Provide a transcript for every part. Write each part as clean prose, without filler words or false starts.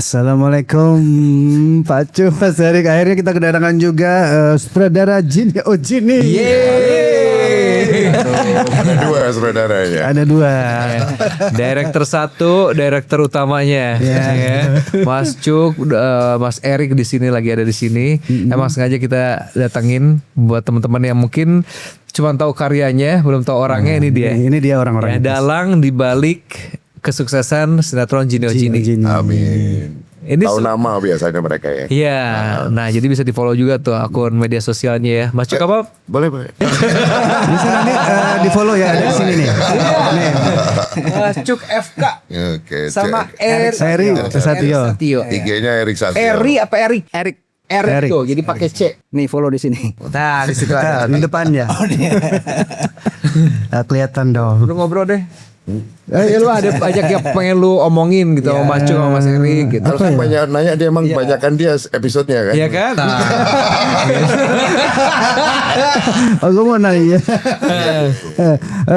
Assalamualaikum Pak Cu, Mas Erik. Akhirnya kita kedatangan juga sutradara Jini Ojini. Ada dua sutradaranya. Ada dua. Director satu, director utamanya. Ya. Mas Cuk, Mas Erik di sini lagi ada di sini. Emang sengaja kita datangin buat teman-teman yang mungkin cuma tahu karyanya, belum tahu orangnya. Ini dia. Ini dia orang-orang. Ya, dalang di balik kesuksesan sinetron Jini Ojini. Amin. Ini Tahu nama biasanya mereka ya. Iya. Nah, jadi bisa di-follow juga tuh akun media sosialnya ya. Mas Cuk apa? Boleh. Bisa nanti di follow ya, ada di sini nih. Nih. Mas Cuk FK. Oke. Sama Erik Satio. IG-nya Erik Satio. Eri apa Erik? Erik tuh, jadi pakai C. Nih follow di sini. Nah, di situ Nah, ada. di depannya. Kelihatan dong. Lu ngobrol deh. Lu ada banyak yang pengen lu omongin gitu sama Mas Cuk sama Mas Erik gitu. Terus kan banyak nanya dia emang banyakan dia episodenya kan. Iya kan? Oh, gue mau nanya.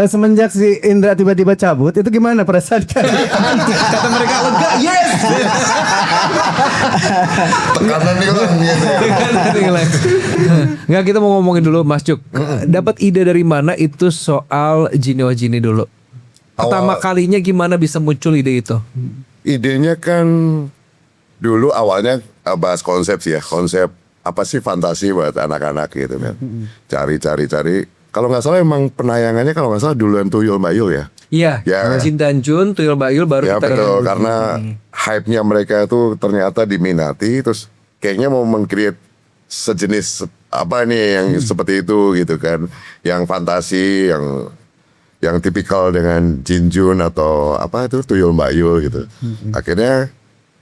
Semenjak si Indra tiba-tiba cabut, itu gimana perasaan kalian? Kata mereka lega, yes. Tekanan hilang gitu. Nggak, kita mau ngomongin dulu Mas Cuk. Dapat ide dari mana itu soal Jini Ojini dulu? Pertama kalinya gimana bisa muncul ide itu? Idenya kan dulu awalnya bahas konsep sih ya. Konsep apa sih fantasi buat anak-anak gitu kan. Cari. Kalau nggak salah emang penayangannya kalau nggak salah duluan Tuyul Bayul ya. Iya, Ya. Jin dan Jun, Tuyul Bayul baru Ya kita betul, karena hype-nya mereka itu ternyata diminati. Terus kayaknya mau meng-create sejenis apa nih yang seperti itu gitu kan. Yang fantasi, yang tipikal dengan Jin Jun atau apa itu Tuyul Bayul gitu. Akhirnya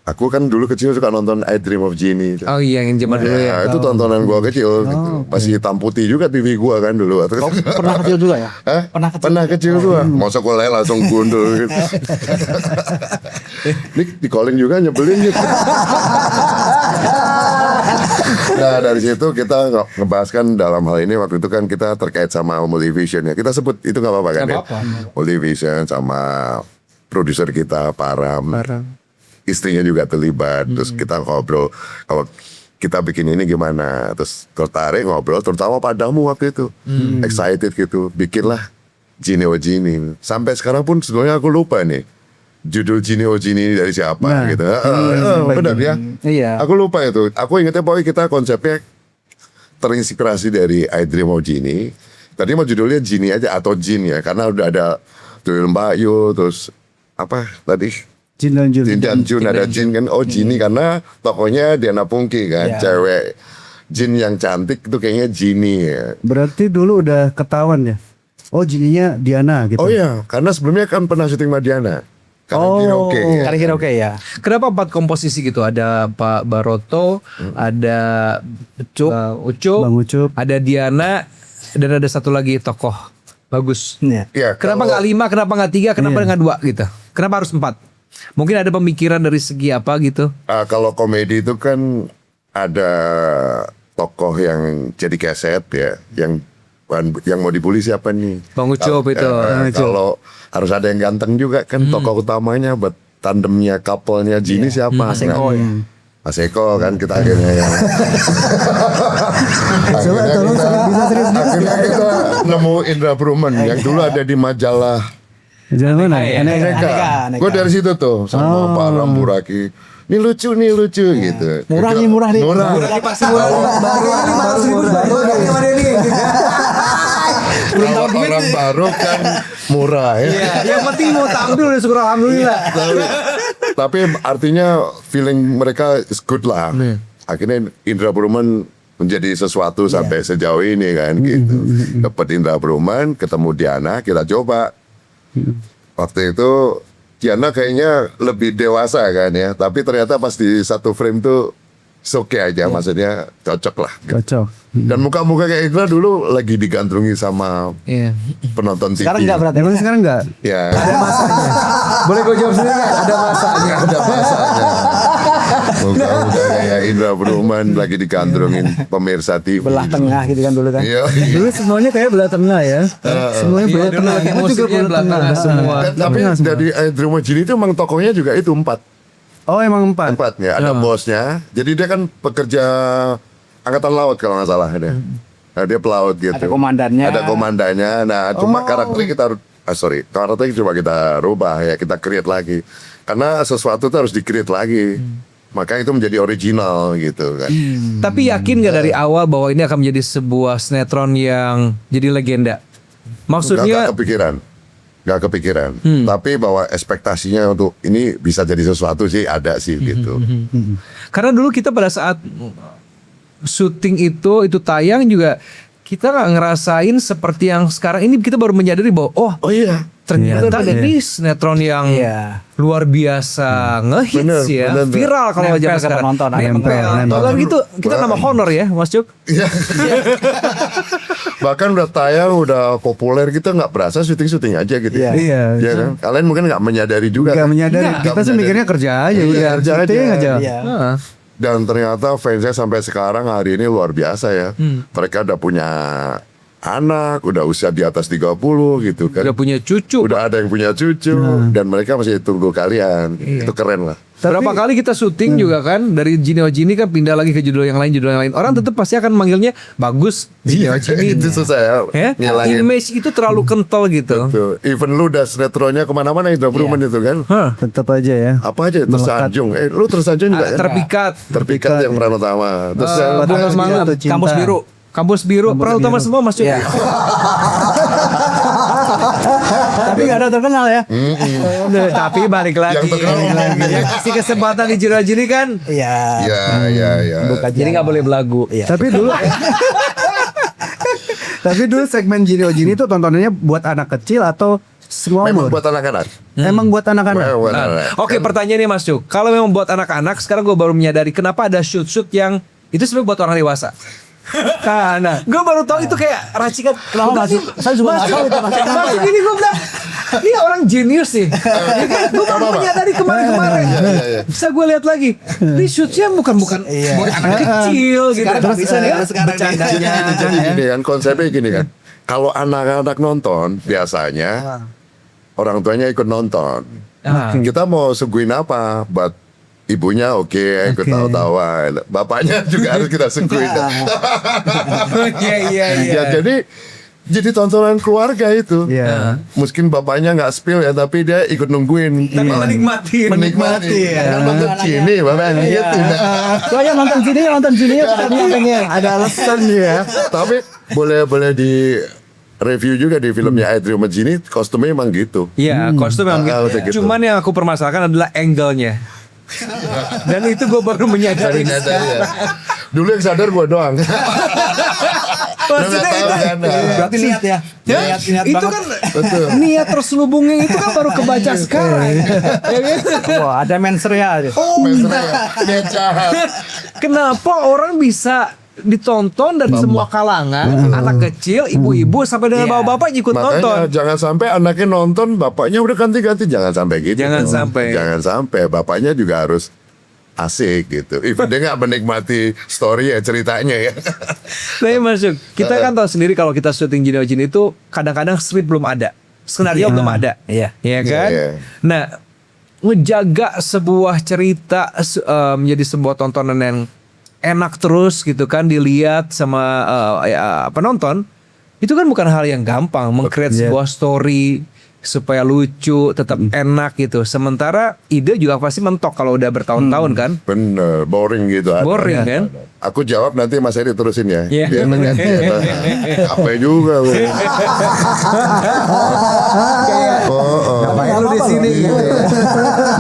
aku kan dulu kecil suka nonton I Dream of Genie. Oh iya, yang zaman dulu ya. Itu tontonan gua kecil gitu. Masih hitam putih juga TV gua kan dulu. Pernah kecil juga ya? Hah? Pernah kecil gua. Masa kuliah langsung gundul gitu. Ini di calling juga nyebelin gitu. Nah dari situ kita ngebahaskan dalam hal ini waktu itu kan kita terkait sama Multivision ya. Kita sebut itu nggak apa-apa kan ya? Multivision sama produser kita Param. Istrinya juga terlibat. Terus kita ngobrol kalau kita bikin ini gimana. Terus tertarik ngobrol terutama padamu waktu itu. Excited gitu. Bikinlah Jini Ojini. Sampai sekarang pun sebenarnya aku lupa nih judul Jini Ojini dari siapa gitu. Benar ya? Iya. Aku lupa itu. Aku ingatnya pokoknya kita konsepnya terinspirasi dari I Dream of Genie. Tadi mau judulnya Genie aja atau Jin ya, karena udah ada Tuyul Bayul, terus apa tadi? Jin dan Jun. Jin dan Jun ada Jin kan? Oh Genie karena tokonya Diana Pungki kan, cewek Jin yang cantik itu kayaknya Genie ya. Berarti dulu udah ketahuan ya? Oh, Jininya Diana gitu. Oh iya, karena sebelumnya kan pernah syuting sama Diana. Karaoke ya. Karaoke ya. Kenapa 4 komposisi gitu? Ada Pak Baroto, ada Bang Ucup. ada Diana, dan ada satu lagi tokoh bagus. Iya. Iya, Kenapa nggak 5? Kenapa nggak 3? Kenapa dengan 2 gitu? Kenapa harus 4? Mungkin ada pemikiran dari segi apa gitu? Kalau komedi itu kan ada tokoh yang jadi keset ya, yang mau dibully siapa nih? Bang Ucup itu. Kalau harus ada yang ganteng juga kan tokoh utamanya buat tandemnya couple-nya Genie siapa? Mas Eko ya. Mas Eko kan kita akhirnya yang Coba tolong bisa serius. akhirnya kita nemu Indra Bruman yang dulu ada di majalah Jangan mana? Aneka. Gue dari situ tuh sama Pak Ramburaki. Ini lucu gitu. Murah nih. Murah. Pasti baru Kalau orang baru kan murah ya. Yang penting mau tampil udah syukur alhamdulillah. Tapi artinya feeling mereka is good lah. Akhirnya Indra Bruman menjadi sesuatu sampai sejauh ini kan gitu. Dapat Indra Bruman, ketemu Diana, kita coba. Waktu itu Diana kayaknya lebih dewasa kan ya, tapi ternyata pas di satu frame tuh oke aja, maksudnya cocok lah. Cocok. Dan muka-muka kayak Indra dulu lagi digandrungi sama Iya. penonton TV. Sekarang enggak berarti. Emang sekarang enggak? Ya. Boleh gue jawab sendiri nggak? Ada masanya. Ada masanya. Muka udah kayak Indra Bruman lagi digandrungin pemirsa TV. Belah tengah gitu kan dulu kan. Iya. Dulu semuanya kayak belah tengah ya. Semuanya belah Iya, tengah. dulu Kita juga emosinya belah belah tengah tengah semua. Tapi dari Dream of Genie itu emang tokohnya juga itu 4. Oh emang 4. 4 ya, ada bosnya. Jadi dia kan pekerja angkatan laut kalau nggak salah dia. Nah, dia pelaut gitu. Ada komandannya. Ada komandannya. Nah, cuma karakternya kita karakternya coba kita rubah ya, kita create lagi. Karena sesuatu itu harus di-create lagi. Makanya itu menjadi original gitu kan. Tapi yakin gak dari awal bahwa ini akan menjadi sebuah sinetron yang jadi legenda? Maksudnya Gak kepikiran. Gak kepikiran. Tapi bahwa ekspektasinya untuk ini bisa jadi sesuatu sih ada sih gitu. karena dulu kita pada saat syuting itu tayang juga kita nggak ngerasain seperti yang sekarang ini. Kita baru menyadari bahwa Oh iya. ternyata ini sinetron yang Iya. luar biasa ngehits Bener, ya, bener. viral kalau Nempel zaman ke sekarang. penonton, ada Nempel, nempel. Kalau gitu kita nama honor ya, Mas Cuk. Iya. Bahkan udah tayang, udah populer, kita nggak berasa syuting-syuting aja gitu. Iya. Iya. Iya kan? Kalian mungkin nggak menyadari juga. Gak kan? menyadari. Nggak Kita sih menyadari. mikirnya kerja aja Iya, udah. kerja Syuting aja. aja. Iya. Heeh. Dan ternyata fansnya sampai sekarang hari ini luar biasa ya. Mereka udah punya anak, udah usia di atas 30 gitu kan. Udah punya cucu. Udah ada yang punya cucu dan mereka masih tunggu kalian. Itu keren lah. Berapa kali kita syuting juga kan dari Jinio Jini kan pindah lagi ke judul yang lain. Orang tetap pasti akan manggilnya bagus Jinio Jini. Itu susah ya. Ya, Ngilangin. image itu terlalu kental gitu. Tuh, even lu udah sinetronnya kemana-mana itu improvement itu kan. Hah. Tetap aja ya. Apa aja tersanjung. Lu tersanjung juga ya? Terpikat. Terpikat yang peran utama. Terus yang Bungkus Malam. Jatuh Cinta. Kampus Biru. Kampus Biru. Peran utama semua Mas Cuk. Iya. Tapi gak ada terkenal ya. Tapi balik lagi. Yang terkenal. Si kesempatan di Jinio Jini kan. Iya. ya. Jadi nggak boleh belagu. Iya. Tapi dulu Tapi dulu segmen Jinio Jini itu tontonannya buat anak kecil atau semua Memang umur? buat anak-anak. Emang buat anak-anak. Well, Nah, Oke, pertanyaannya Mas Cuk. Kalau memang buat anak-anak, sekarang gue baru menyadari kenapa ada shoot-shoot yang itu sebenarnya buat orang dewasa. Karena gue baru tahu itu kayak racikan. Kenapa masih? Saya juga nggak tahu itu racikan apa Masuk ya. ini gue bilang, ini orang jenius sih. Gue baru menyadari kemarin-kemarin. Iya. Bisa gue lihat lagi. Ini shootnya bukan buat anak kecil gitu. Sekarang nggak bisa nih, ya, sekarang nih. bercandanya. Jadi gini kan, konsepnya gini kan. Kalau anak-anak nonton, biasanya orang tuanya ikut nonton. Ah. Kita mau suguhin apa? Buat ibunya oke, ikut tawa-tawa. Bapaknya juga harus kita suguhin. Iya. Ya, jadi tontonan keluarga itu. Iya. Mungkin bapaknya nggak spill ya, tapi dia ikut nungguin. Tapi menikmati. Menikmati. ya. Nonton sini, bapaknya gitu. Tuh aja nonton sini yuk. Pengen. Ada alasan ya. Tapi boleh di review juga di filmnya Adrian Mancini, kostumnya emang gitu. Iya, kostum memang udah gitu. gitu. Cuman yang aku permasalahkan adalah angle-nya. Dan itu gue baru menyadari. Dulu yang sadar gue doang. Maksudnya Nggak tahu itu, kan, Berarti niat ya. ya, Niat itu banget. kan niat terselubungnya itu kan baru kebaca sekarang. Ya kan? Wah, ada menser ya. Dia jahat. Kenapa orang bisa ditonton dari semua kalangan, anak kecil, ibu-ibu sampai dengan Iya. bapak-bapak ikut nonton. Makanya jangan sampai anaknya nonton, bapaknya udah ganti-ganti. Jangan sampai gitu. Jangan sampai. Jangan sampai. Bapaknya juga harus asik gitu. Even dia nggak menikmati story ya, ceritanya ya. Tapi masuk, kita kan tahu sendiri kalau kita syuting Jinio Jin itu kadang-kadang script belum ada, skenario belum ada, Iya. ya kan? Iya. Nah, ngejaga sebuah cerita menjadi sebuah tontonan yang enak terus gitu kan dilihat sama penonton, itu kan bukan hal yang gampang meng-create sebuah story supaya lucu, tetap enak gitu. Sementara ide juga pasti mentok kalau udah bertahun-tahun kan. Bener, boring gitu. Boring kan? Aku jawab nanti Mas Eri terusin ya. Iya. Biar mengganti. Apa juga. Bro. Ngapain lu di sini?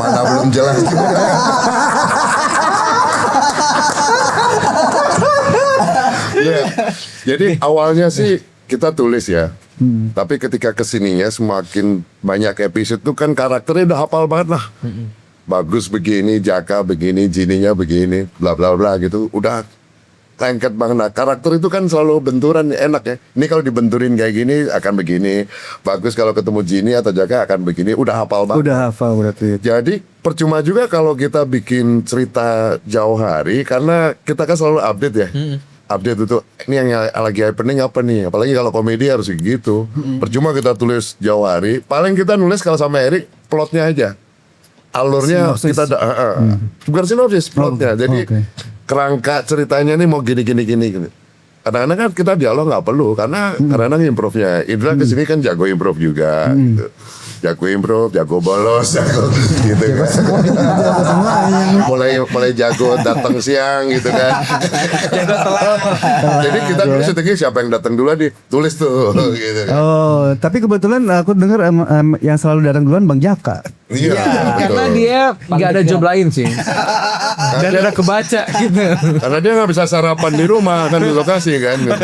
Mana belum jelas. Iya. Jadi awalnya sih kita tulis ya. Tapi ketika kesininya semakin banyak episode tuh kan karakternya udah hafal banget lah. Bagus begini, Jaka begini, Jininya begini, bla bla bla gitu. Udah lengket banget. Nah, karakter itu kan selalu benturan enak ya. Ini kalau dibenturin kayak gini akan begini. Bagus kalau ketemu Jini atau Jaka akan begini. Udah hafal banget. Udah hafal berarti. Jadi percuma juga kalau kita bikin cerita jauh hari karena kita kan selalu update ya. Update itu ini yang lagi happening apa nih. Apalagi kalau komedi harus gitu. Percuma kita tulis jauh hari. Paling kita nulis kalau sama Erik plotnya aja. alurnya kita ada bukan sinopsis plotnya. Jadi oke. kerangka ceritanya ini mau gini. Kadang-kadang kan kita dialog nggak perlu karena kadang-kadang improve-nya. Indra kesini kan jago improve juga gitu. Jago improve, jago bolos, jago gitu kan. mulai jago datang siang gitu kan. Jadi kita dulu syutingnya siapa yang datang duluan ditulis tuh gitu kan. Oh, tapi kebetulan aku dengar yang selalu datang duluan Bang Jaka. Iya, Karena betul. dia nggak ada job lain sih. Dan ada kebaca gitu. Karena dia nggak bisa sarapan di rumah kan di lokasi kan. Gitu.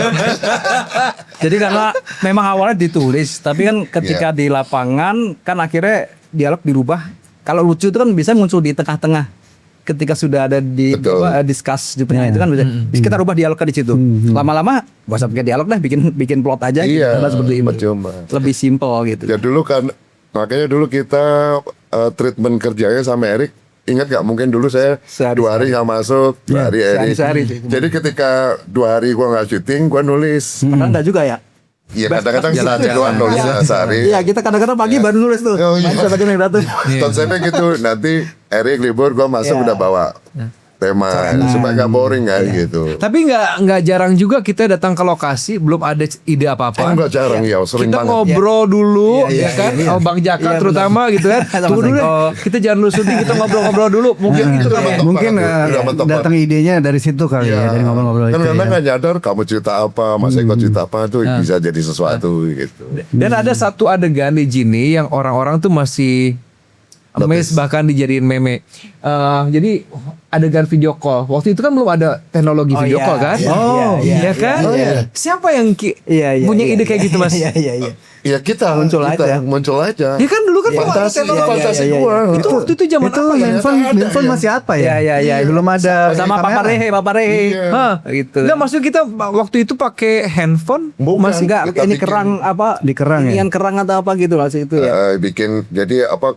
Jadi karena memang awalnya ditulis, tapi kan ketika di lapangan kan akhirnya dialog dirubah. Kalau lucu itu kan bisa muncul di tengah-tengah. Ketika sudah ada di Betul. discuss di tengah itu kan bisa kita rubah dialognya di situ. Lama-lama gak usah pakai dialog deh, bikin plot aja gitu. Iya, Karena seperti itu. percuma. Lebih simple gitu. Ya dulu kan makanya dulu kita treatment kerjanya sama Erik. Ingat gak mungkin dulu saya Sehari- 2 hari nggak masuk, 2 hari Erik. sehari. Jadi ketika 2 hari gua nggak syuting, gua nulis. Padahal enggak juga ya. Iya kadang-kadang sehari doang nulis sehari. Iya, kita kadang-kadang pagi baru nulis tuh. Oh, iya. Masa bagian yang datang. Konsepnya gitu. Nanti Erik libur, gua masuk udah bawa tema supaya nggak boring kan gitu. Tapi nggak jarang juga kita datang ke lokasi belum ada ide apa-apa. Enggak jarang ya, sering Kita banget. ngobrol dulu Iya, ya kan, iya. sama Bang Jaka Iya, terutama gitu kan. Sama Tunggu dulu deh, Seko. kita jangan lu syuting, kita ngobrol-ngobrol dulu. Mungkin itu udah kan. mentok Mungkin banget, udah mentok datang idenya dari situ kali ya, dari ngobrol-ngobrol Kan itu. kadang Ya. nggak nyadar kamu cerita apa, Mas Eko cerita apa tuh bisa jadi sesuatu gitu. Dan ada satu adegan di Genie yang orang-orang tuh masih amazed, bahkan dijadiin meme. Jadi adegan video call. Waktu itu kan belum ada teknologi Oh, video iya. call kan? Iya, Oh, iya, iya kan? iya, iya. Siapa yang Iya, punya iya, ide iya. kayak gitu, Mas? Iya, iya, iya. Ya kita Muncul muncul aja. Ya kan dulu kan belum ada Fantasi, teknologi. fantasi iya, iya, gua. Itu waktu itu zaman Itu apa ya? handphone masih apa ya? Iya, iya, iya. Belum ada Sama Papa Rehe. Iya. Hah, Gitu. Nggak, maksud kita waktu itu pakai handphone Bukan, Masih enggak kita ini bikin- kerang apa? Di kerang ya? Inian kerang atau apa gitu lah itu ya. bikin jadi apa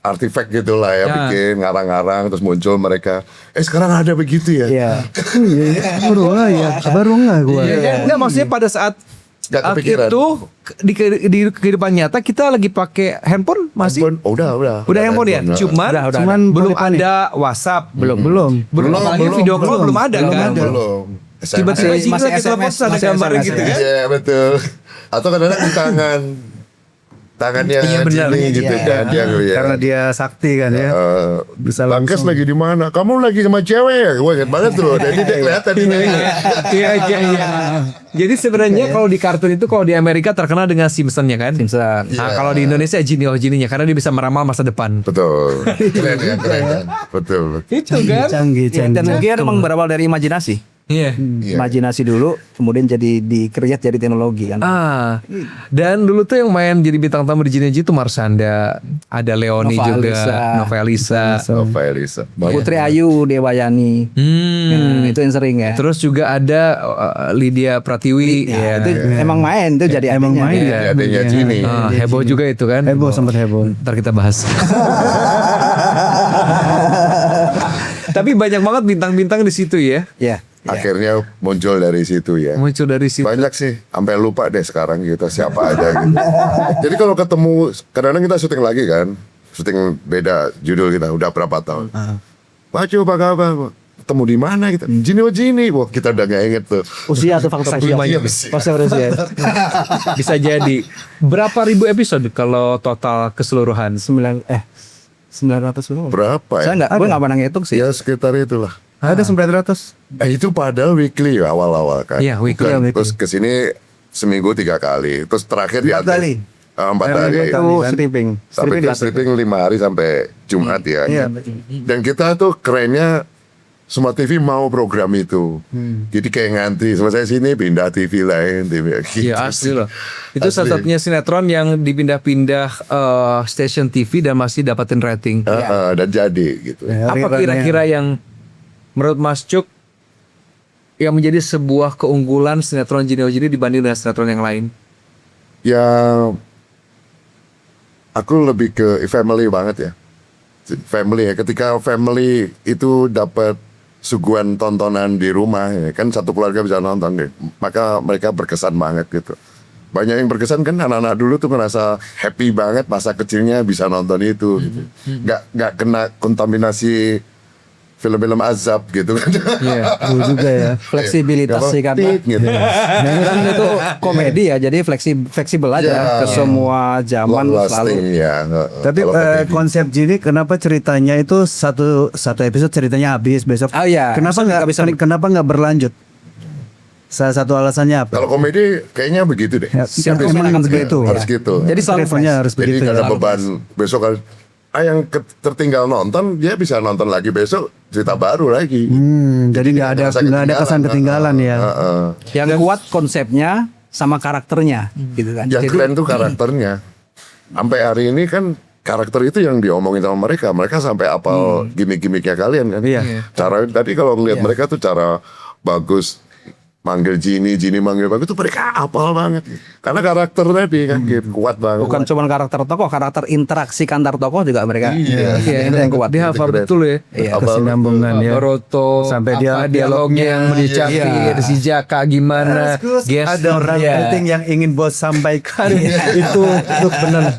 artifak gitulah ya, Ya. bikin ngarang-ngarang terus muncul mereka. Sekarang ada begitu ya? Iya. Baru nggak gua. Nggak, maksudnya pada saat Nggak kepikiran. itu di kehidupan nyata kita lagi pakai handphone masih Handphone, udah. udah handphone ya. Udah. Cuman belum panik. ada WhatsApp, Belum. apalagi video call belum ada kan. Belum. Tiba-tiba Masih- Gini masih lagi telepon SMS, terus ada masih gambarnya SMS. gitu kan. Iya betul. Atau kadang-kadang di tangannya Iya, benar. Jimmy gitu Iya. kan dia ngeliat. Karena dia sakti kan ya. Bisa Bangkes langsung. lagi di mana? Kamu lagi sama cewek ya? Gue inget banget tuh. Jadi dia kelihatan di Iya. Jadi sebenarnya kalau di kartun itu kalau di Amerika terkenal dengan Simpson-nya kan. Simpson. Nah, kalau di Indonesia Genie Genie-nya karena dia bisa meramal masa depan. Betul. Keren ya, keren kan? Betul. Itu kan. Canggih. Ya, dan mungkin emang berawal dari imajinasi. Iya. Iya. Imajinasi dulu, kemudian jadi di-create jadi teknologi kan. Dan dulu tuh yang main jadi bintang tamu di Genie itu Marsanda, ada Leoni Nova juga, Elisa. Nova Elisa. Nova Elisa. Putri Ayu Dewayani. Itu yang sering ya. Terus juga ada Lydia Pratiwi. Ya, ya. itu emang main itu jadi Emang adiknya. main Iya. ya. Adanya Gini. Heboh juga itu kan. Heboh, sempat heboh. Ntar kita bahas. Tapi banyak banget bintang-bintang di situ ya. Iya. Akhirnya muncul dari situ ya. Muncul dari situ. Banyak sih, sampai lupa deh sekarang kita siapa aja gitu. Jadi kalau ketemu, kadang-kadang kita syuting lagi kan, syuting beda judul kita, udah berapa tahun. Baca apa kabar? Ketemu di mana kita? Gini, wah kita udah gak inget tuh. Usia atau faktor usia. Iya, usia. Faktor usia. Bisa jadi. Berapa ribu episode kalau total keseluruhan? 900 dulu. Berapa ya? Saya gue nggak pernah ngitung sih. Ya sekitar itulah. Ada 900. Itu padahal weekly ya, awal-awal kan. Iya, weekly. Bukan, Iya, weekly. terus kesini seminggu 3 kali. Terus terakhir di 4 kali. 4 kali. Itu stripping. Sampai Stripping stripping 5 hari sampai Jumat ya. Iya. Dan kita tuh kerennya semua TV mau program itu. Jadi kayak ngantri selesai sini pindah TV lain, TV gitu. Iya asli loh. Itu Asli. salah satunya sinetron yang dipindah-pindah stasiun TV dan masih dapatin rating. Dan jadi gitu. Ya, Apa kira-kira yang menurut Mas Cuk yang menjadi sebuah keunggulan sinetron Genie Genie dibanding dengan sinetron yang lain? Ya aku lebih ke family banget ya. Family ya. Ketika family itu dapat suguhan tontonan di rumah ya, kan satu keluarga bisa nonton deh. Maka mereka berkesan banget gitu. banyak yang berkesan kan anak-anak dulu tuh ngerasa happy banget masa kecilnya bisa nonton itu gitu. Nggak kena kontaminasi film-film azab gitu kan. Iya. Betul juga ya. Fleksibilitas sih kan, Pak. gitu. Dan itu komedi ya, jadi fleksibel aja Ya. ke semua zaman Long selalu. lasting ya. Tapi Kalau komedi. konsep Gini kenapa ceritanya itu satu episode ceritanya habis besok? Oh, iya. Kenapa nggak berlanjut? Salah satu alasannya apa? Kalau komedi kayaknya begitu deh. Ya, Sirkus memang akan begitu. Harus gitu. Jadi selalu Levelnya harus Jadi begitu. nggak ada Ya. beban besok kan. Yang tertinggal nonton dia bisa nonton lagi besok cerita baru lagi. Jadi nggak ada kesan ketinggalan ya. Yang kuat konsepnya sama karakternya, gitu kan. Yang keren tuh karakternya. Sampai hari ini kan karakter itu yang diomongin sama mereka. Mereka sampai apal gimmick-gimmicknya kalian kan. Iya. Cara tadi kalau ngeliat mereka tuh cara bagus manggil Gini manggil bagus tuh mereka apal banget. Karena karakter tadi kan gitu, kuat banget. Bukan cuma karakter tokoh, karakter interaksi antar tokoh juga mereka. Iya, itu yang kuat. Dia hafal keren. betul ya. Iya. Kesinambungan ya. Roto Sampai apa, dia- dialognya yang dicapir, Iya. si Jaka gimana, Ada orang gesturnya. penting yang ingin bos sampaikan. itu benar.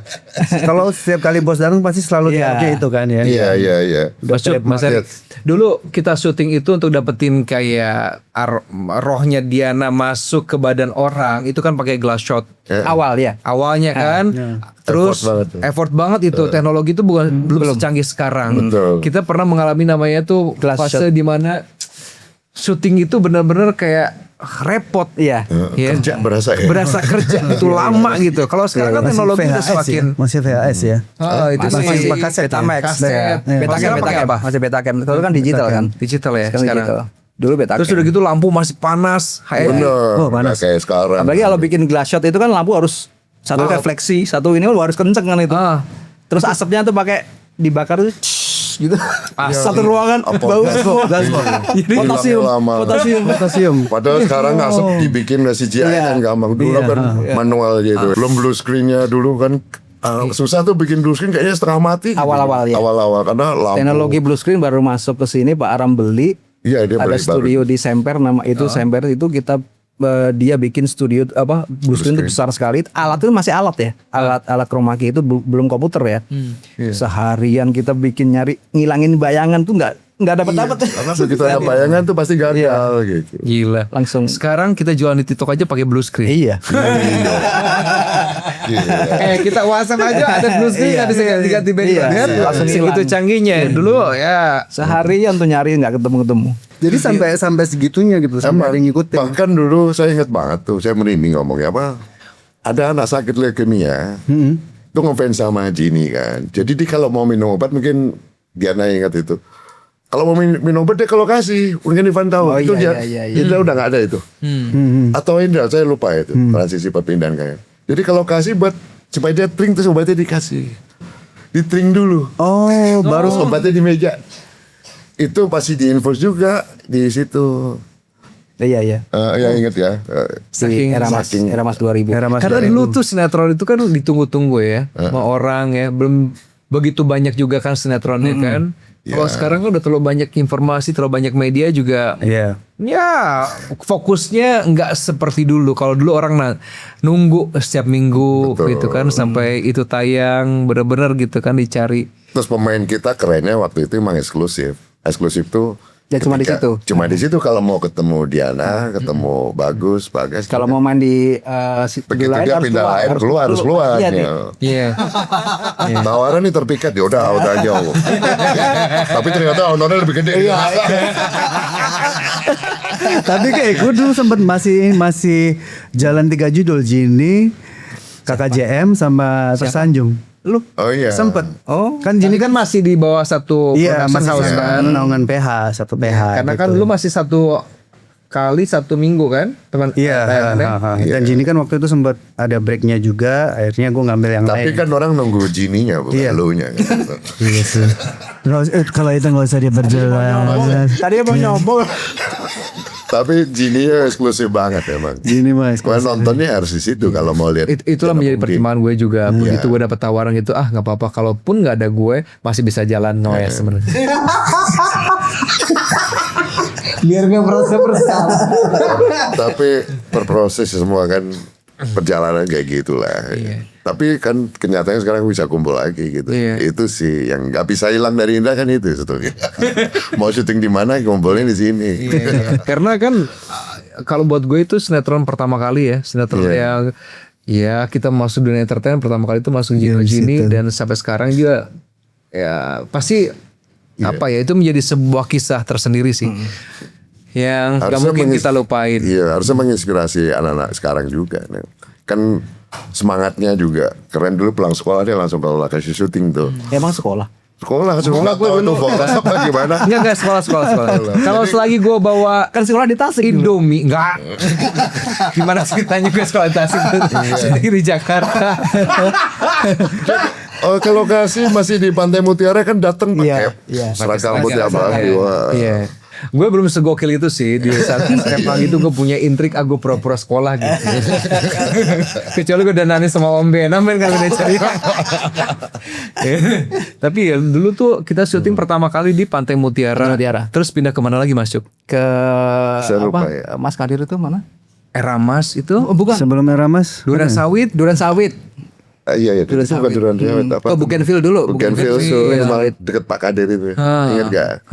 Kalau setiap kali bos datang pasti selalu Iya. diajak itu kan ya. Iya. Mas Cuk, Mas Erik, dulu kita syuting itu untuk dapetin kayak rohnya Diana masuk ke badan orang itu kan pakai glass shot Awal ya. awalnya kan, terus Effort banget tuh. effort banget itu teknologi itu belum secanggih sekarang. Betul. Kita pernah mengalami namanya tuh Glass fase di mana syuting itu benar-benar kayak repot. Iya. Ya. Kerja berasa ya. Berasa kerja itu lama gitu. Kalau sekarang kan teknologi udah semakin Masih VHS ya. Oh, itu Masih masih kaset ya? Betamax. kaset. Iya. Sekarang pakai apa? Masih Betacam. Itu kan digital kan. Digital ya Sekarang sekarang. digital. Dulu Betacam. Terus udah gitu lampu masih panas. Bener. Oh, panas. Nggak kayak sekarang. Apalagi kalau bikin glass shot itu kan lampu harus satu refleksi, satu ini harus kenceng kan itu. Ah. Terus asapnya tuh pakai dibakar tuh gitu. Satu ruangan bau Jadi potasium. lama. Potasium. Padahal sekarang asap dibikin nggak CGI kan gampang. Dulu kan manual gitu. Belum blue screen-nya dulu kan susah tuh bikin blue screen kayaknya setengah mati. Awal-awal ya. Awal-awal karena lampu. Teknologi blue screen baru masuk ke sini Pak Aram beli. Iya dia Ada beli studio di Semper nama itu Semper itu kita dia bikin studio apa blue screen itu besar sekali. Alat itu masih alat ya. Alat chroma key itu belum komputer ya. Seharian kita bikin nyari ngilangin bayangan tuh nggak dapat. Karena begitu ada bayangan tuh pasti gagal gitu. Gila. Langsung. Sekarang kita jualan di TikTok aja pakai blue screen. Iya. Kita WhatsApp aja ada blue screen ada ganti background. Iya, langsung Segitu hilang. canggihnya. Dulu ya Seharian tuh nyari nggak ketemu. Jadi sampai segitunya gitu sampai ada yang ngikutin. Bahkan dulu saya ingat banget tuh, saya merinding ngomongnya apa. Ada anak sakit leukemia, tuh ngefans sama Gini kan. Jadi dia kalau mau minum obat mungkin Diana ingat itu. Kalau mau minum obat dia ke lokasi, mungkin Ivan tahu. Oh, itu iya, dia, iya. dia udah nggak ada itu. Atau Indra, saya lupa itu transisi perpindahan kayak. Jadi ke lokasi buat supaya dia tring terus obatnya dikasih. Ditring dulu. Oh, Baru obatnya di meja. Itu pasti diinfus juga di situ. Iya. Ya inget ya. Saking- Era Mas 2000. karena dulu tuh sinetron itu kan ditunggu-tunggu ya sama orang ya. Belum begitu banyak juga kan sinetronnya kan. Kalau sekarang kan udah terlalu banyak informasi, terlalu banyak media juga. Iya. Ya fokusnya nggak seperti dulu. Kalau dulu orang nunggu setiap minggu Betul. gitu kan sampai itu tayang bener-bener gitu kan dicari. Terus pemain kita kerennya waktu itu emang eksklusif. Eksklusif tuh Ya, cuma di situ. Cuma di situ kalau mau ketemu Diana, ketemu Bagus. Kalau mau main di begitu lain dia pindah lain harus keluar. Iya, Ya. Iya. Tawaran nih terpikat ya udah jauh. Tapi ternyata honornya lebih gede. Iya. Tapi kayak gue dulu sempat masih jalan 3 judul Gini, KKJM sama Tersanjung. Lu Oh iya. sempet. Oh. Kan Gini kan masih di bawah satu iya production house masih kan. naungan PH, satu PH. Karena gitu. kan lu masih satu kali satu minggu kan teman. Iya, dan Gini kan waktu itu sempat ada breaknya juga. Akhirnya gue ngambil yang Tapi lain. kan orang nunggu Gininya bukan Iya. elunya. Gitu. Iya sih. Kalau itu nggak usah diperjelas. Tadi mau nyoba. Tapi Gininya eksklusif banget emang. Gini mas. Gua nontonnya harus di situ kalau mau lihat. Itulah menjadi Diana Pungki. pertimbangan gue juga. Begitu gue dapet tawaran gitu, nggak apa-apa. Kalaupun nggak ada gue, masih bisa jalan noise sebenarnya. Biar nggak merasa bersalah. Tapi berproses semua kan perjalanan kayak gitulah. Tapi kan kenyataannya sekarang bisa kumpul lagi gitu. Itu sih yang nggak bisa hilang dari Indra kan itu sebetulnya. Mau syuting di mana kumpulnya di sini. Karena kan kalau buat gue itu sinetron pertama kali ya, sinetron yang ya kita masuk dunia entertain pertama kali itu masuk Gini dan sampai sekarang juga ya pasti apa ya itu menjadi sebuah kisah tersendiri sih. Yang gak mungkin kita lupain. Iya, harusnya menginspirasi anak-anak sekarang juga. Kan semangatnya juga keren. Dulu pulang sekolah dia langsung ke lokasi syuting tuh. Emang sekolah? Sekolah gue dulu apa gimana? Enggak sekolah. Kalau selagi gue bawa Kan sekolah di Tasik Indomie, enggak. Gimana ceritanya gue sekolah di Tasik di Jakarta. Oh, ke lokasi masih di Pantai Mutiara kan datang pakai seragam putih abadi. Iya. Gue belum segokil itu sih di saat SMA gitu gue punya intrik aku pura-pura sekolah gitu. Kecuali gue dandanin sama Om Ben kan udah cerita. Tapi ya dulu tuh kita syuting pertama kali di Pantai Mutiara. Terus pindah kemana lagi Mas Cuk? Ke Lupa apa? Mas Kadir itu mana? Era Mas itu? Oh, bukan. Sebelum Era Mas. Duren Sawit. Iya, itu bukan Duran apa? Oh, Bougainville dulu. Bougainville deket Pak Kadir itu. Ingat gak?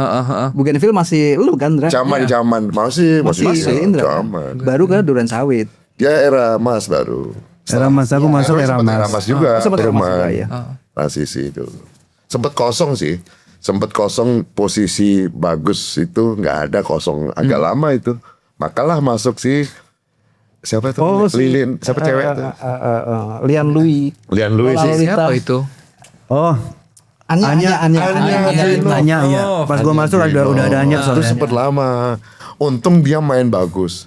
Bougainville masih lu kan, Indra? Zaman masih Indra. zaman. Baru ke Duren Sawit. Dia era Mas baru. Era Mas aku masuk Era Era Mas. Mas juga. Sempat Era Mas juga, Perumahan. ya. Transisi itu. Sempat kosong sih. Sempat kosong posisi bagus itu nggak ada kosong agak lama itu. Makalah masuk sih. Siapa itu? Lilin. Siapa cewek itu? Lian Lui. Lian Louis sih. Siapa itu? Oh, Anya ya. Pas gua masuk udah ada Anya Terus soalnya. sempat lama. Untung dia main bagus.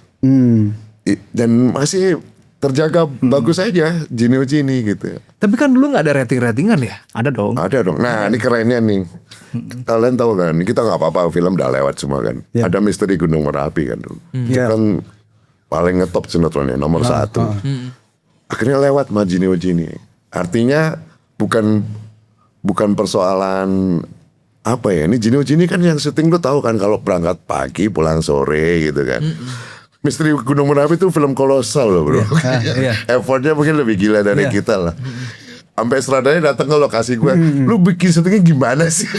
Dan masih terjaga bagus aja Gini gitu. Tapi kan dulu nggak ada rating-ratingan ya? Ada dong. Ada dong. Nah ini kerennya nih. Kalian tahu kan, kita nggak apa-apa film udah lewat semua kan. Ada Misteri Gunung Merapi kan dulu. Itu kan paling ngetop sinetronnya nomor 1. Akhirnya lewat sama Gini. Artinya bukan persoalan apa ya. Ini Gini kan yang syuting lu tahu kan kalau berangkat pagi pulang sore gitu kan. Misteri Gunung Merapi itu film kolosal loh bro. Effortnya mungkin lebih gila dari kita lah. Sampai sutradaranya datang ke lokasi gue, lu bikin syutingnya gimana sih?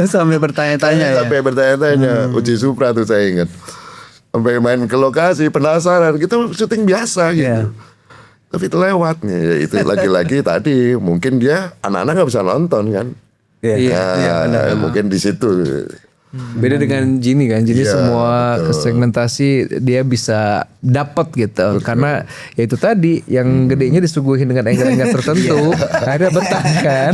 Sampai bertanya-tanya ya. Sampai bertanya-tanya, Uji Supra tuh saya ingat. Sampai main ke lokasi penasaran, kita syuting biasa gitu. Tapi itu lewatnya, ya itu lagi-lagi tadi mungkin dia anak-anak nggak bisa nonton kan? Mungkin di situ. Beda dengan Gini kan, Gini semua segmentasi dia bisa dapat gitu. Karena ya itu tadi yang gedenya disuguhin dengan angle-angle tertentu, akhirnya betah kan.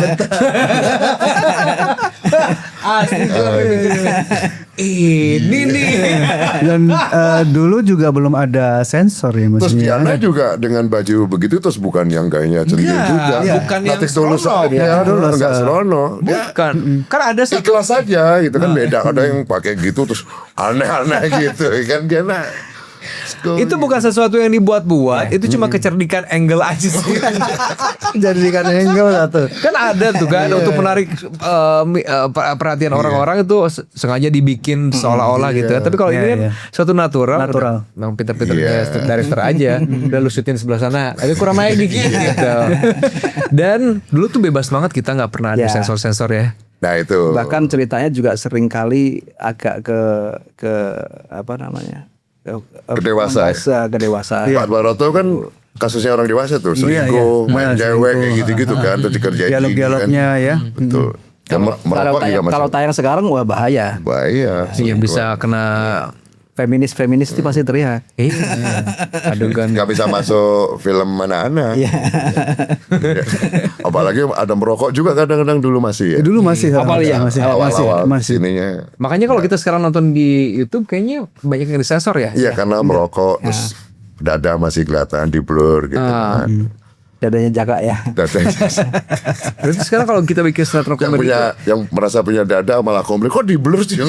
Ini nih. Dan dulu juga belum ada sensor ya Terus maksudnya. Diana juga dengan baju begitu terus bukan yang gayanya centil juga. Bukan yang Natik tulus serono. aja, nggak serono. Bukan. Kan ada Ikhlas aja gitu kan beda. Ada yang pakai gitu terus aneh-aneh gitu kan Diana. itu bukan sesuatu yang dibuat-buat, itu cuma kecerdikan angle aja sih. Jadikan angle satu. Kan ada tuh kan untuk menarik perhatian orang-orang itu sengaja dibikin seolah-olah gitu kan. Tapi kalau ini kan suatu natural. Memang pinter-pinter director aja. Udah lu syuting sebelah sana, tapi kurang main dikit gitu. Dan dulu tuh bebas banget, kita nggak pernah ada sensor-sensor ya. Nah itu. Bahkan ceritanya juga sering kali agak ke apa namanya? Kedewasaan. Pak Baroto kan kasusnya orang dewasa tuh, selingkuh, main cewek kayak gitu-gitu kan, terus dikerjain. Dialog-dialognya ya. Betul. Kalau tayang sekarang wah bahaya. Bahaya. Iya bisa kena Feminis itu pasti teriak. Adegan nggak bisa masuk film anak-anak. Apalagi ada merokok juga kadang-kadang dulu masih ya. Dulu masih. Masih. Ininya. Makanya kalau kita sekarang nonton di YouTube kayaknya banyak yang disensor ya. Iya karena merokok terus dada masih kelihatan di blur gitu kan. Dadanya jaga ya. Berarti sekarang kalau kita bikin sinetron komedi yang merasa punya dada malah komplain kok di blur sih.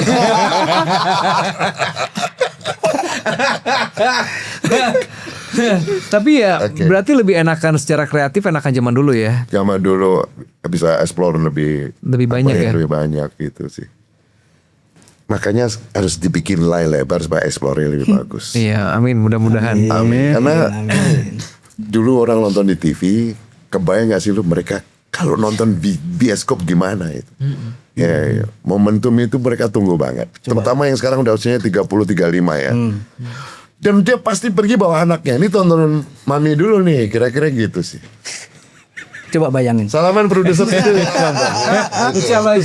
Tapi ya berarti lebih enakan secara kreatif, enakan zaman dulu ya. Zaman dulu bisa explore lebih banyak ya. Lebih banyak gitu sih. Makanya harus dibikin layar lebar supaya explore lebih bagus. Iya, amin, mudah-mudahan. Amin. Karena dulu orang nonton di TV, kebayang gak sih lu mereka kalau nonton bioskop gimana itu? Ya, momentum itu mereka tunggu banget. Terutama yang sekarang udah usianya 30-35 ya. Dan dia pasti pergi bawa anaknya. Ini tontonan mami dulu nih, kira-kira gitu sih. Coba bayangin. Salaman produser itu. Insyaallah.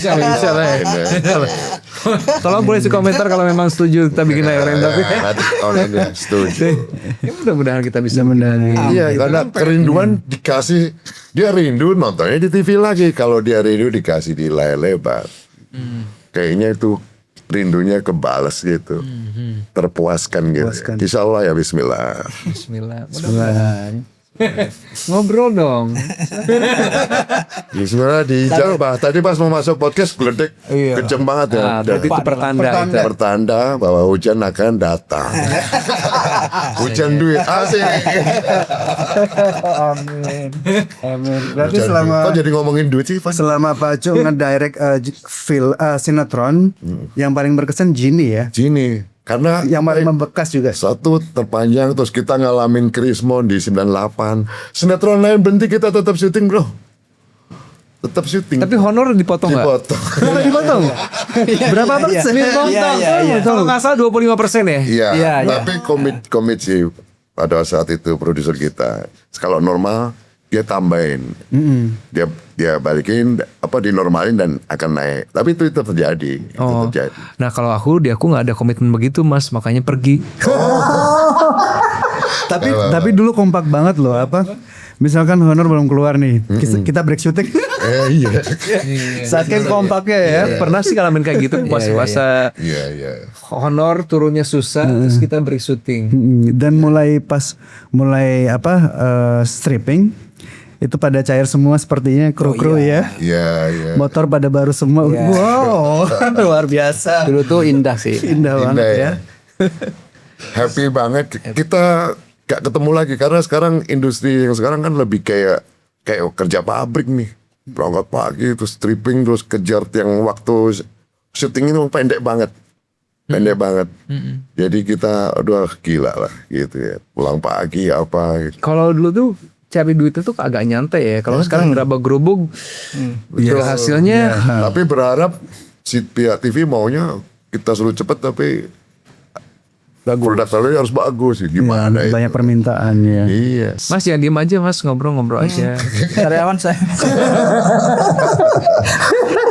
Tolong boleh di komentar kalau memang setuju kita bikin layar yang tapi. Setuju. Ya mudah-mudahan kita bisa mendangi. Iya, karena kerinduan dikasih, dia rindu nontonnya di TV lagi. Kalau dia rindu dikasih di layar lebar. Kayaknya itu rindunya kebales gitu. Terpuaskan gitu. Insya Allah ya, bismillah. Bismillah. Ngobrol dong. Bismillah dijawab. Tadi pas mau masuk podcast geledek kenceng banget ya. Berarti itu Pertanda bahwa hujan akan datang. Hujan duit asik. Amin. Berarti Hujan selama duit. Kok jadi ngomongin duit sih, Van? selama Pak Cuk ngedirect sinetron yang paling berkesan Genie ya. Gini, karena Yang paling membekas juga. satu terpanjang, terus kita ngalamin Krismon di 98. Sinetron lain berhenti, kita tetap syuting bro. Tetap syuting. Tapi honor dipotong nggak? dipotong. Kalau dipotong berapa persen? Kalau nggak salah 25% ya. Iya, Iya, tapi komit sih pada saat itu produser kita. Kalau normal dia tambahin, dia balikin apa dinormalin dan akan naik. Tapi itu terjadi, itu terjadi. Nah kalau aku nggak ada komitmen begitu mas, makanya pergi. Tapi dulu kompak banget loh apa? Misalkan Honor belum keluar nih, kita break syuting. Iya, Saking kompaknya ya. Pernah sih ngalamin kayak gitu puasa-puasa. iya. Honor turunnya susah, terus kita break syuting. Dan mulai stripping itu pada cair semua sepertinya kru-kru ya. Iya. Motor pada baru semua. Wow, luar biasa. Dulu tuh indah sih. Indah banget ya. Happy banget. Kita gak ketemu lagi karena sekarang industri yang sekarang kan lebih kayak kerja pabrik nih. Berangkat pagi terus stripping terus kejar yang waktu syuting ini pendek banget. Jadi kita aduh gila lah gitu ya. Pulang pagi apa gitu. Kalau dulu tuh cari duit itu agak nyantai ya. Kalau sekarang gerabak-gerubuk, hasilnya. Tapi berharap si pihak TV maunya kita suruh cepet tapi produk salurnya harus bagus sih. Gimana itu? Banyak permintaan ya. Iya. Mas jangan diem aja mas, ngobrol-ngobrol aja. Karyawan saya.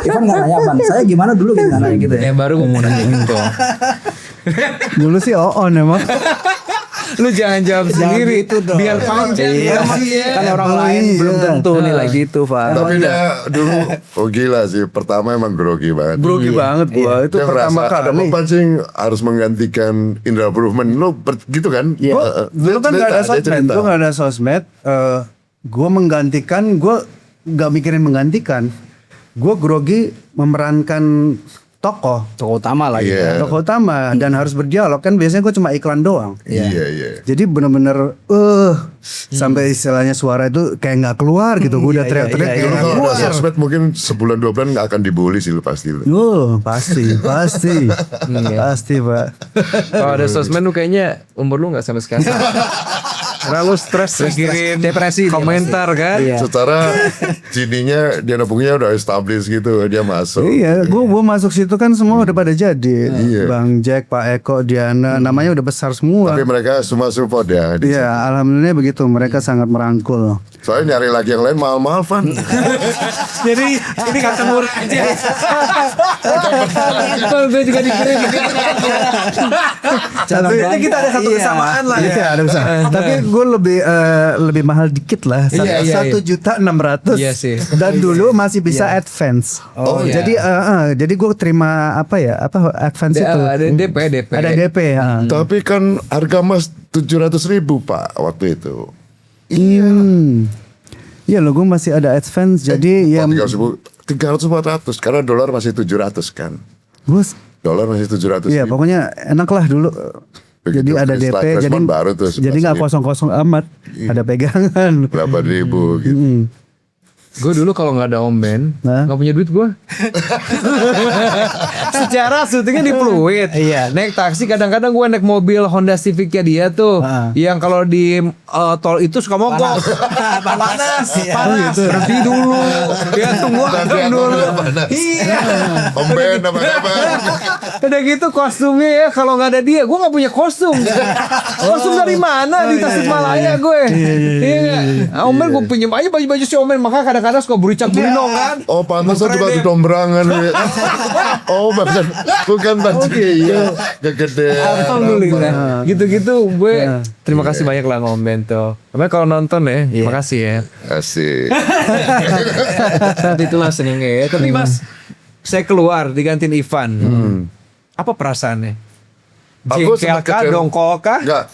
Ivan nggak nanya Van, saya gimana dulu gimana gitu ya. Ya baru mau nanya gitu. Dulu sih on emang. Lu jangan jawab sendiri gitu dong. biar panjang. Kan orang lain belum tentu nilai gitu Van. Tapi dia dulu gila sih. Pertama emang grogi banget. Grogi banget gua. Itu Dia pertama merasa, ada kali. apa sih harus menggantikan Indra Bruggman. Lu gitu kan? Dulu kan gak ada sosmed. Gue gak ada sosmed. Gue menggantikan. Gue gak mikirin menggantikan. Gue grogi memerankan tokoh utama lagi. Iya. tokoh utama dan harus berdialog kan biasanya gue cuma iklan doang. Iya. Jadi bener-bener sampai istilahnya suara itu kayak nggak keluar gitu. Gue udah teriak-teriak kayak Dulu nggak kalau keluar. ada sosmed mungkin sebulan 2 bulan gak akan dibully sih lu pasti lu. Pasti pasti Pak. Kalau ada sosmed lu kayaknya umur lu nggak sampai sekarang. Karena lu stres mikirin depresi dia komentar kan. Iya. Secara Gininya dia nabungnya udah established gitu, dia masuk. Iya, gue masuk situ kan semua udah pada jadi. Iya. Bang Jack, Pak Eko, Diana, namanya udah besar semua. Tapi mereka semua support ya. Iya, alhamdulillah begitu. Mereka sangat merangkul. Soalnya nyari lagi yang lain mahal-mahal Van. Jadi ini kata murah aja. Kalau gue juga dikirim Tapi kita ada satu kesamaan lah Iya, ya. ada kesamaan. Tapi gue lebih mahal dikit lah. Iya. 1.600.000. Iya sih. Dan dulu masih bisa advance. iya. Jadi gue terima advance itu. Ada DP. Ada DP. Tapi kan harga emas 700.000 Pak waktu itu. Iya loh, gue masih ada advance. Jadi ya 300-400 karena dolar masih 700 kan. Dolar masih 700. Iya, pokoknya enak lah dulu. Jadi Begitu ada Chris DP, Light jadi Respond baru tuh jadi nggak 11.000. kosong-kosong amat. Ada pegangan. Berapa ribu gitu. Gue dulu kalau nggak ada Om Ben, Nah. nggak punya duit gue. Secara syutingnya di Pluit. Iya. Naik taksi kadang-kadang gue naik mobil Honda Civic-nya dia tuh. Yang kalau di tol itu suka mogok. Panas. Panas. Berhenti dulu. Dia tunggu adem dulu. Iya. Om Ben apa-apa. Udah gitu kostumnya ya kalau nggak ada dia gue nggak punya kostum. Kostum dari mana di Tasikmalaya gue? Iya. Om Ben gue pinjam aja baju-baju si Om Ben, maka kadang-kadang suka buricak-burinong kan. Oh pantas juga di dombrangan. Oh bukan baju iya gede. Alhamdulillah. Gitu-gitu gue terima kasih banyak lah Om Ben tuh. Tapi kalau nonton ya, makasih ya. Asik. Nanti itulah senengnya ya. Tapi Mas, saya keluar digantiin Ivan. Apa perasaannya? Aku Jengkel sempet kah? kecewa. Dongkol kah? Enggak.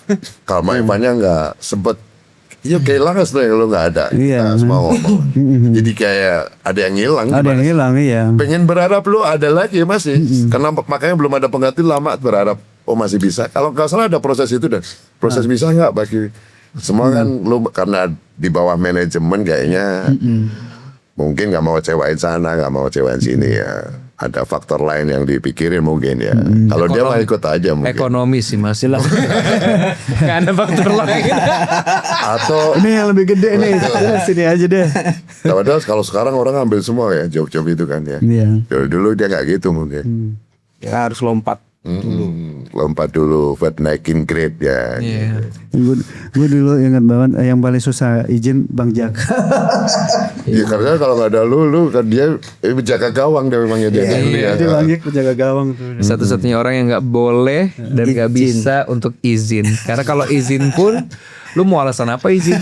Kalau Ivannya enggak sempet. Iya kehilangan sebenarnya lo nggak ada. Iya. Kita semua ngomong. Jadi kayak ada yang hilang. Ada yang hilang, iya. Pengen berharap lu ada lagi masih. Karena makanya belum ada pengganti lama berharap masih bisa. Kalau nggak salah ada proses itu dan proses bisa nggak bagi semua kan lu karena di bawah manajemen kayaknya mungkin nggak mau kecewain sana, nggak mau kecewain sini ya. Ada faktor lain yang dipikirin mungkin ya. Kalau dia mah ikut aja mungkin. Ekonomi sih Mas. Gak ada faktor lain. Atau Ini yang lebih gede nih. Sini aja deh. padahal kalau sekarang orang ambil semua ya job-job itu kan ya. Iya. Dulu dia nggak gitu mungkin. Ya harus lompat. Lompat dulu buat naikin grade ya. Iya. Gue dulu ingat banget yang paling susah izin Bang Jaka. Ya karena kalau nggak ada lu kan dia menjaga gawang dia memang ya dia. Dia Bang Jaka penjaga gawang tuh. Satu-satunya orang yang nggak boleh dan nggak bisa untuk izin. Karena kalau izin pun lu mau alasan apa izin?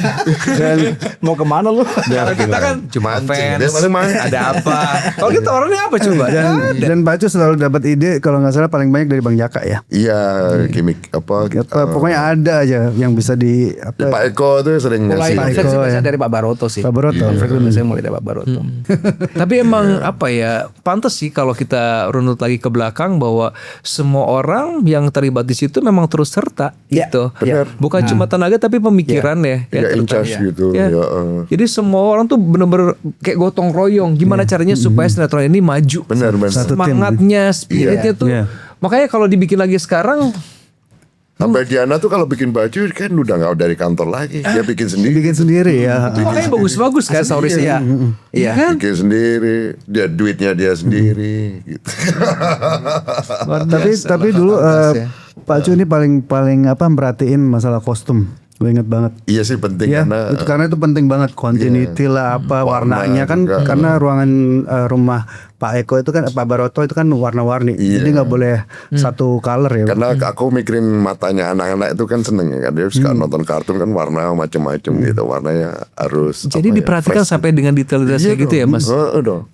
Dan mau kemana lu? Karena kita kan cuma Mancing, fans. dia paling mancing. Ada apa? Kalau kita orangnya apa coba? Dan Bacu selalu dapat ide kalau nggak salah paling banyak dari Bang Jaka ya. Iya gimmick apa? Pokoknya ada aja yang bisa di Pak Eko tuh sering Mulai ngasih. konsep sih Eko, biasanya ya. dari Pak Baroto sih. Pak Baroto. Biasanya mulai dari Pak Baroto. Tapi emang apa ya? Pantas sih kalau kita runut lagi ke belakang bahwa semua orang yang terlibat di situ memang terus serta Iya, gitu. benar. Bukan cuma tenaga tapi pemikiran ya. Nggak in charge gitu. Ya. Ya, Jadi semua orang tuh bener-bener kayak gotong royong. Gimana caranya supaya sinetron ini maju? Benar benar. Satu tim. Semangatnya, spiritnya tuh. Iya. Makanya kalau dibikin lagi sekarang, Sampai Diana tuh kalau bikin baju kan udah nggak dari kantor lagi. Dia bikin sendiri. Bikin sendiri ya. makanya bagus-bagus kan Iya. stories-nya. Iya. Kan? Bikin sendiri, dia duitnya dia sendiri. Gitu. Tapi dulu ya. Pak Cu ini paling merhatiin masalah kostum. Gue inget banget. Iya sih penting Ya, karena itu penting banget continuity lah apa warnanya kan juga. karena ruangan rumah Pak Eko itu kan Pak Baroto itu kan warna-warni. Iya. Jadi nggak boleh satu color ya. karena aku mikirin matanya anak-anak itu kan seneng ya kan dia suka nonton kartun kan warna macam-macam gitu warnanya harus Jadi diperhatikan sampai dengan detail-detailnya gitu ya Mas. dong.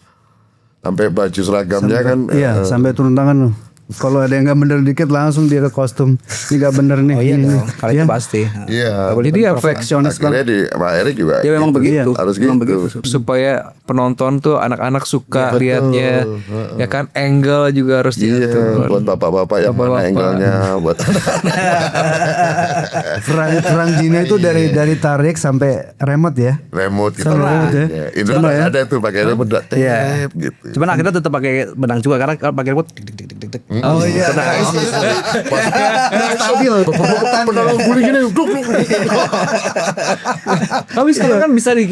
Sampai baju seragamnya kan Iya, sampai turun tangan loh. Kalau ada yang nggak bener dikit langsung dia ke kostum. Ini nggak bener nih. Oh iya Ini. dong. Kalau itu pasti. iya Jadi ya Perfeksionis banget. akhirnya di Pak Erik juga Ya memang begitu. harus Memang gitu begitu. supaya penonton tuh anak-anak suka liatnya. Ya kan angle juga harus iya diatur. buat bapak-bapak yang mana Bapak-bapak. angle-nya buat Perang Jina itu dari tarik sampai remote ya. remote kita Sama remote ya. ya. Indra Sama ya. ada tuh pakai remote Iya. gitu Cuman akhirnya tetap pakai benang juga karena kalau pakai remote tik tik tik tik tik. Oh iya. Stabil. penang guling gini duk. Tapi sekarang kan bisa di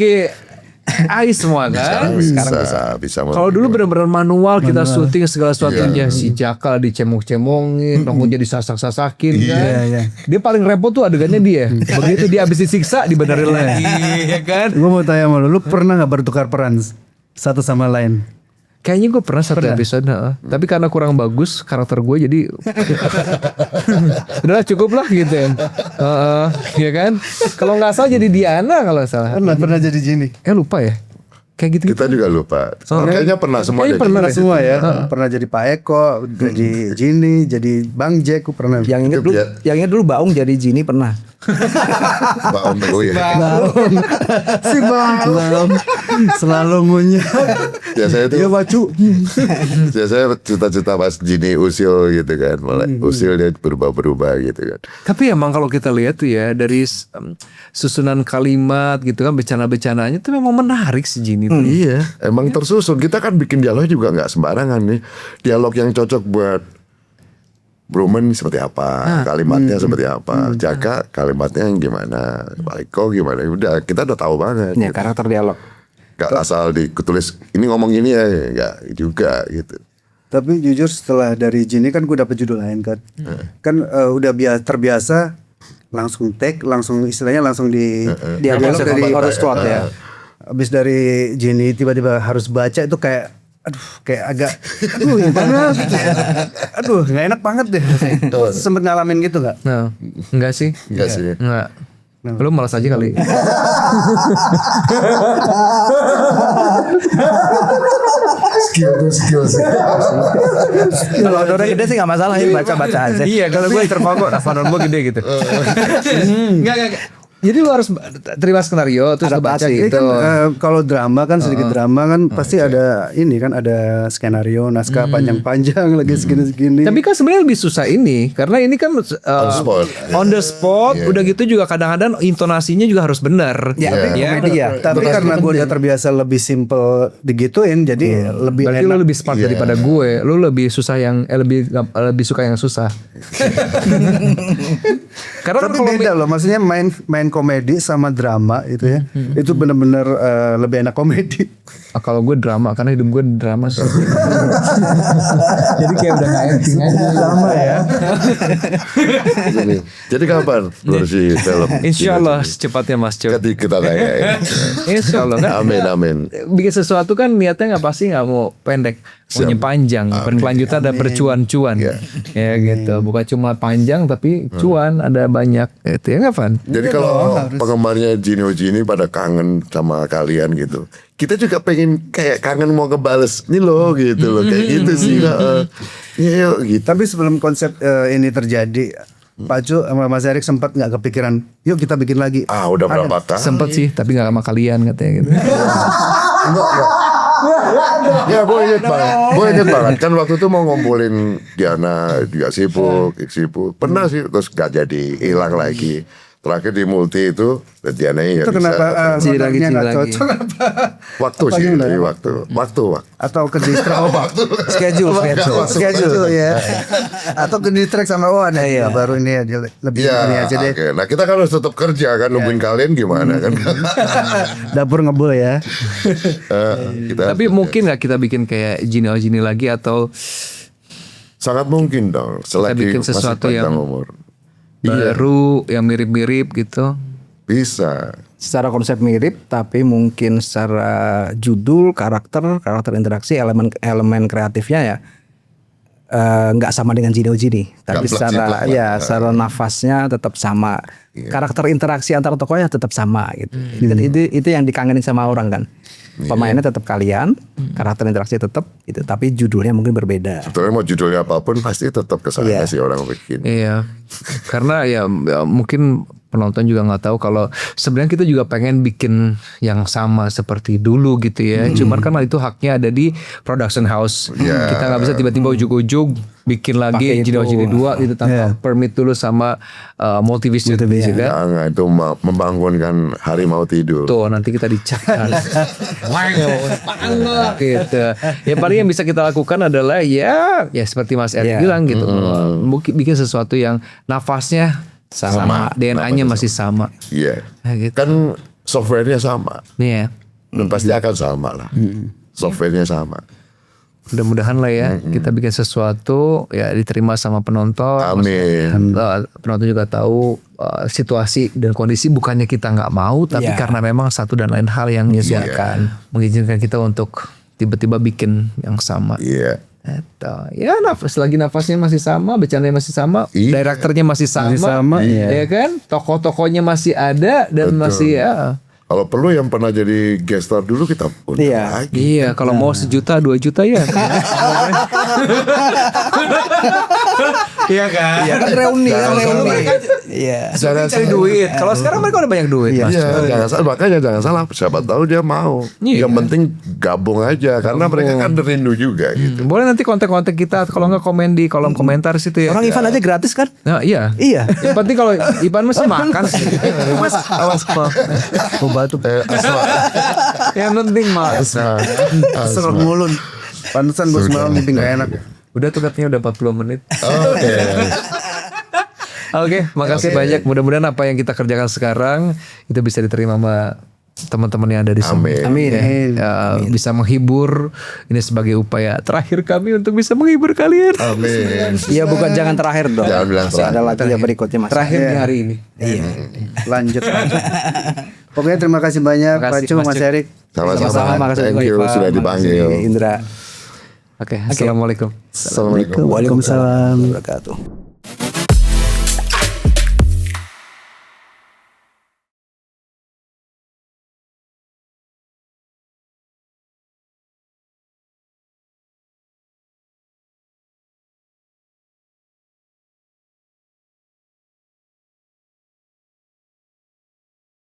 AI semua kan. bisa Kalau dulu benar-benar manual kita syuting segala sesuatunya. Si Jaka dicemong-cemongin, rambutnya disasak-sasakin kan. Iya, iya. Dia paling repot tuh adegannya dia. Begitu dia habis disiksa dibenerin lagi, ya kan? Gue mau tanya sama lu pernah nggak bertukar peran satu sama lain? Kayaknya gue pernah satu episode, tapi karena kurang bagus karakter gue jadi udahlah cukup lah gitu ya. Ya kan? Kalau nggak salah jadi Diana kalau nggak salah. Pernah jadi Jini. Lupa ya. Kayak gitu. kita juga lupa kayaknya pernah semua Kayaknya deh. pernah Semua ya. Pernah jadi Pak Eko, jadi Jini, jadi Bang Jack. Gue pernah. Yang inget dulu Baung jadi Jini pernah. Mbak Om Teguh ya Si Bang selalu ngunyah. biasanya itu Ya Bacu. biasanya cita-cita pas Jini usil gitu kan mulai usil dia berubah-berubah gitu kan Tapi emang kalau kita lihat tuh ya dari susunan kalimat gitu kan becana-becananya tuh memang menarik si Jini Iya, emang tersusun. Kita kan bikin dialog juga nggak sembarangan nih. Dialog yang cocok buat Brumen seperti apa, kalimatnya seperti apa, Jaka kalimatnya yang gimana, Pak Eko gimana, udah kita udah tahu banget. Ya gitu. karakter dialog. Gak asal ditulis ini ngomong ini ya, nggak juga gitu. Tapi jujur setelah dari Genie kan gue dapet judul lain kan. Kan udah terbiasa langsung take, langsung istilahnya langsung di Dialog dari harus kuat ya. Abis dari Genie tiba-tiba harus baca itu kayak kayak agak gimana gitu ya. Nggak enak banget deh. Sempet ngalamin gitu nggak? Nah, enggak sih. Enggak sih. Enggak. Lu malas aja kali. Skill sih. Kalau honornya gede sih nggak masalah ya, baca-baca aja. Iya, kalau gue terpaku, honor gue gede gitu. Enggak. Jadi lu harus terima skenario terus lu baca Adaptasi. Jadi gitu. kan kalau drama kan sedikit drama kan pasti ada ini kan ada skenario naskah panjang-panjang lagi segini-segini. Tapi kan sebenarnya lebih susah ini karena ini kan spot. on the spot, udah gitu juga kadang-kadang intonasinya juga harus benar. Ya, Iya. komedi ya. Tapi karena gue udah terbiasa lebih simple digituin jadi lebih Berarti enak. lu lebih smart daripada gue. Lu lebih susah yang lebih suka yang susah. Karena Tapi kan kalau beda loh, maksudnya main komedi sama drama itu ya, itu benar-benar lebih enak komedi. kalau gue drama karena hidup gue drama sih. Jadi kayak udah gak acting aja. Sama ya. Jadi kapan produksi film? Insya Allah secepatnya Mas Cuk. Jadi kita tanya ya. Insya Allah kan. Amin. Bikin sesuatu kan niatnya nggak pasti nggak mau pendek, maunya panjang, berkelanjutan dan bercuan-cuan, ya gitu. Bukan cuma panjang tapi cuan ada banyak, itu ya nggak Van? Jadi kalau penggemarnya Genie pada kangen sama kalian gitu, kita juga pengen kayak kangen mau ngebales nih loh gitu loh, kayak gitu sih. Iya gitu. Tapi sebelum konsep ini terjadi, Pak Cu sama Mas Erik sempat nggak kepikiran, yuk kita bikin lagi. Udah berapa kali? Sempet sih, tapi nggak sama kalian katanya gitu. Ya gue inget banget kan waktu itu mau ngumpulin Diana juga sibuk. Pernah sih terus gak jadi, hilang lagi. Terakhir di Multi itu Diana ya Itu kenapa Sini lagi, honornya nggak sini lagi. cocok apa? waktu apa sih, gimana? jadi waktu. Atau ke distract Schedule. ya. Atau ke distract sama Owan ya, baru ini aja lebih ini Iya, aja deh. oke. Nah kita kan harus tetap kerja kan, nungguin kalian gimana kan? Dapur ngebul ya. Kita Tapi mungkin nggak kita bikin kayak Genie lagi atau sangat mungkin dong. Selagi bikin masih sesuatu panjang yang umur. baru yang mirip-mirip gitu. Bisa. Secara konsep mirip tapi mungkin secara judul, karakter interaksi, elemen kreatifnya ya nggak sama dengan Genie, tapi secara secara nafasnya tetap sama. Karakter interaksi antar tokohnya tetap sama gitu. Itu yang dikangenin sama orang kan. Pemainnya tetap kalian, karakter interaksi tetap itu, tapi judulnya mungkin berbeda. Sebetulnya mau judulnya apapun pasti tetap kesana sih orang bikin. Iya, karena ya mungkin penonton juga nggak tahu kalau sebenarnya kita juga pengen bikin yang sama seperti dulu gitu ya. Cuman kan itu haknya ada di production house. Kita nggak bisa tiba-tiba ujug-ujug bikin lagi Genie 2 itu tanpa permit dulu sama Multivision gitu kan. Jangan itu membangunkan harimau tidur. Tuh nanti kita dicek gitu. Ya paling yang bisa kita lakukan adalah ya seperti Mas Erik bilang gitu. Mungkin bikin sesuatu yang nafasnya sama DNA-nya masih sama. Iya. Ya, gitu. Kan softwarenya sama. Nih ya. Dan pasti akan sama lah. Softwarenya sama. Mudah-mudahan lah ya kita bikin sesuatu ya diterima sama penonton. Amin. Penonton juga tahu situasi dan kondisi bukannya kita nggak mau, tapi karena memang satu dan lain hal yang mengizinkan kita untuk tiba-tiba bikin yang sama. Iya. Ya selagi nafasnya masih sama, bercandanya masih sama, direkturnya masih sama, ya kan, tokoh-tokohnya masih ada dan masih ya. Kalau perlu yang pernah jadi guest star dulu kita undang lagi. Iya, kalau mau 1 juta 2 juta ya. Iya kan? Iya kan reuni. Iya. Jangan cari duit. Kalau sekarang mereka udah banyak duit. Mas. Iya, makanya jangan salah. Siapa tahu dia mau. Iya. Yang penting gabung aja, karena mereka kan rindu juga gitu. Boleh nanti konten-konten kita, kalau nggak komen di kolom komentar situ ya. Orang Ivan aja gratis kan? Nah, iya. Iya. Yang penting kalau Ivan masih makan sih. Mas, awas Pak. Mau batu. Yang penting mas. Serem ngulun. Pantesan gue semalam mimpi gak enak. Udah tuh katanya udah 40 menit. Oke. Oke, makasih banyak. Mudah-mudahan apa yang kita kerjakan sekarang itu bisa diterima sama teman-teman yang ada di sini. Amin. Amin. Bisa menghibur. Ini sebagai upaya terakhir kami untuk bisa menghibur kalian. Amin. Iya bukan jangan terakhir dong. Jangan bilang Masih ada lagi yang berikutnya Mas. Terakhir di hari ini. Iya. Lanjut. Pokoknya terima kasih banyak Pak Cu, Mas Erik. Sama-sama. Makasih Thank juga, you Ivan. sudah Makasih, dipanggil. Indra. Oke, assalamualaikum. Assalamualaikum. Waalaikumsalam warahmatullahi wabarakatuh.